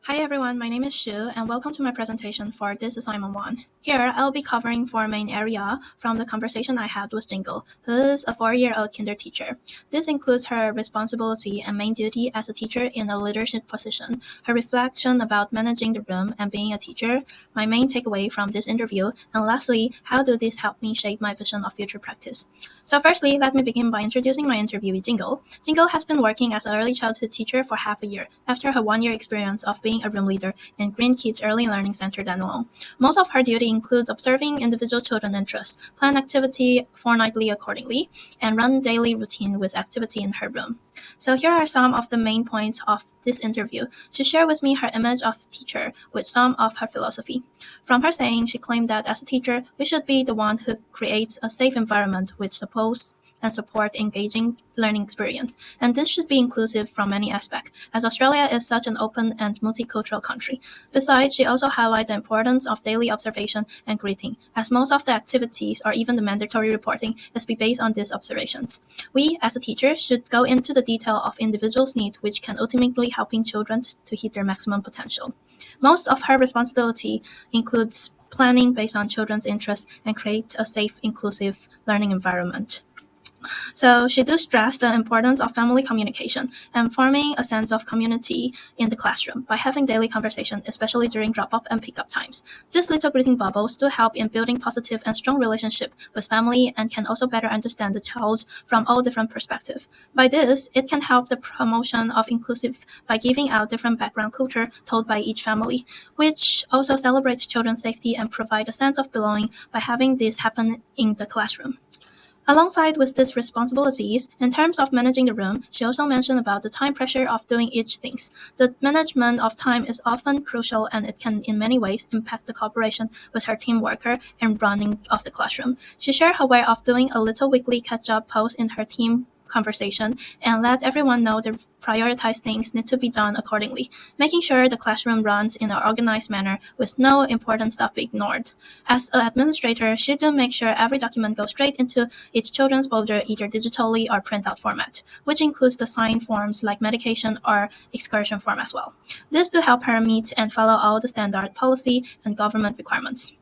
Hi everyone, my name is Shu, and welcome to my presentation for this assignment 1. Here, I'll be covering 4 main areas from the conversation I had with Jingle, who is a 4-year-old kinder teacher. This includes her responsibility and main duty as a teacher in a leadership position, her reflection about managing the room and being a teacher, my main takeaway from this interview, and lastly, how do these help me shape my vision of future practice. So firstly, let me begin by introducing my interviewee, Jingle. Jingle has been working as an early childhood teacher for half a year, after her 1-year experience of being a room leader in Green Kids Early Learning Center Dandenong. Most of her duty includes observing individual children's interests, plan activity fortnightly accordingly, and run daily routine with activity in her room. So here are some of the main points of this interview. She shared with me her image of teacher with some of her philosophy. From her saying, she claimed that as a teacher, we should be the one who creates a safe environment which suppose and support engaging learning experience. And this should be inclusive from many aspects, as Australia is such an open and multicultural country. Besides, she also highlighted the importance of daily observation and greeting, as most of the activities or even the mandatory reporting is based on these observations. We, as a teacher, should go into the detail of individuals' needs, which can ultimately helping children to hit their maximum potential. Most of her responsibility includes planning based on children's interests and create a safe, inclusive learning environment. So she does stress the importance of family communication and forming a sense of community in the classroom by having daily conversation, especially during drop-off and pick-up times. These little greeting bubbles do help in building positive and strong relationship with family and can also better understand the child from all different perspectives. By this, it can help the promotion of inclusive by giving out different background culture told by each family, which also celebrates children's safety and provide a sense of belonging by having this happen in the classroom. Alongside with these responsibilities, in terms of managing the room, she also mentioned about the time pressure of doing each things. The management of time is often crucial and it can in many ways impact the cooperation with her team worker and running of the classroom. She shared her way of doing a little weekly catch-up post in her team conversation and let everyone know the prioritized things need to be done accordingly, making sure the classroom runs in an organized manner with no important stuff being ignored. As an administrator, she do make sure every document goes straight into each children's folder either digitally or printout format, which includes the signed forms like medication or excursion form as well. This to help her meet and follow all the standard policy and government requirements.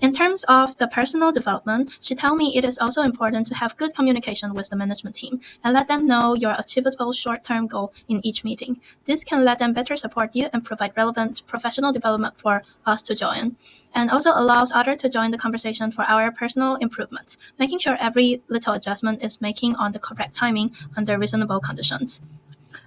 In terms of the personal development, she told me it is also important to have good communication with the management team and let them know your achievable short-term goal in each meeting. This can let them better support you and provide relevant professional development for us to join, and also allows others to join the conversation for our personal improvements, making sure every little adjustment is making on the correct timing under reasonable conditions.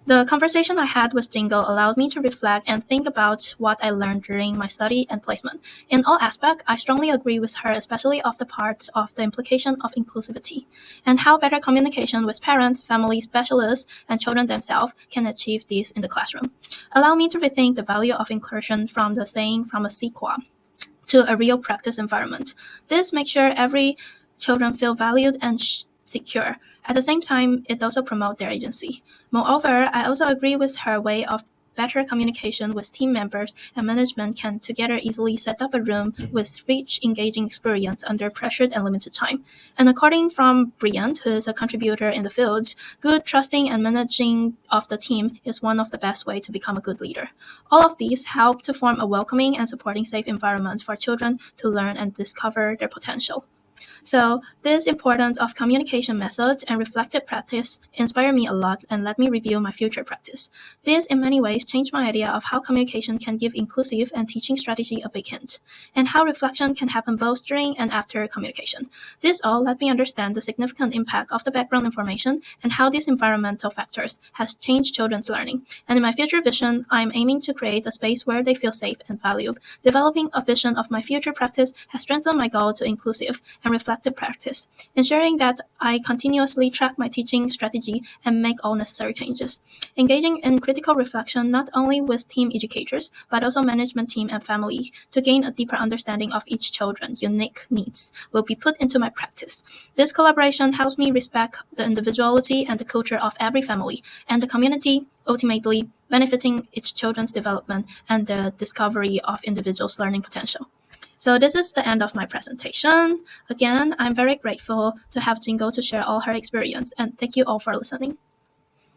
The conversation I had with Jingle allowed me to reflect and think about what I learned during my study and placement. In all aspects, I strongly agree with her, especially of the parts of the implication of inclusivity and how better communication with parents, family specialists, and children themselves can achieve this in the classroom. Allow me to rethink the value of inclusion from the saying from a sequel to a real practice environment. This makes sure every children feel valued and secure. At the same time, it also promotes their agency. Moreover, I also agree with her way of better communication with team members and management can together easily set up a room with rich, engaging experience under pressured and limited time. And according from Bryant, who is a contributor in the field, good trusting and managing of the team is one of the best ways to become a good leader. All of these help to form a welcoming and supporting safe environment for children to learn and discover their potential. So this importance of communication methods and reflective practice inspire me a lot and let me review my future practice. This in many ways changed my idea of how communication can give inclusive and teaching strategy a big hint, and how reflection can happen both during and after communication. This all let me understand the significant impact of the background information and how these environmental factors has changed children's learning. And in my future vision, I'm aiming to create a space where they feel safe and valued. Developing a vision of my future practice has strengthened my goal to inclusive and reflective practice, ensuring that I continuously track my teaching strategy and make all necessary changes. Engaging in critical reflection not only with team educators, but also management team and family to gain a deeper understanding of each children's unique needs will be put into my practice. This collaboration helps me respect the individuality and the culture of every family and the community, ultimately benefiting its children's development and the discovery of individuals' learning potential. So this is the end of my presentation. Again, I'm very grateful to have Jingle to share all her experience, and thank you all for listening.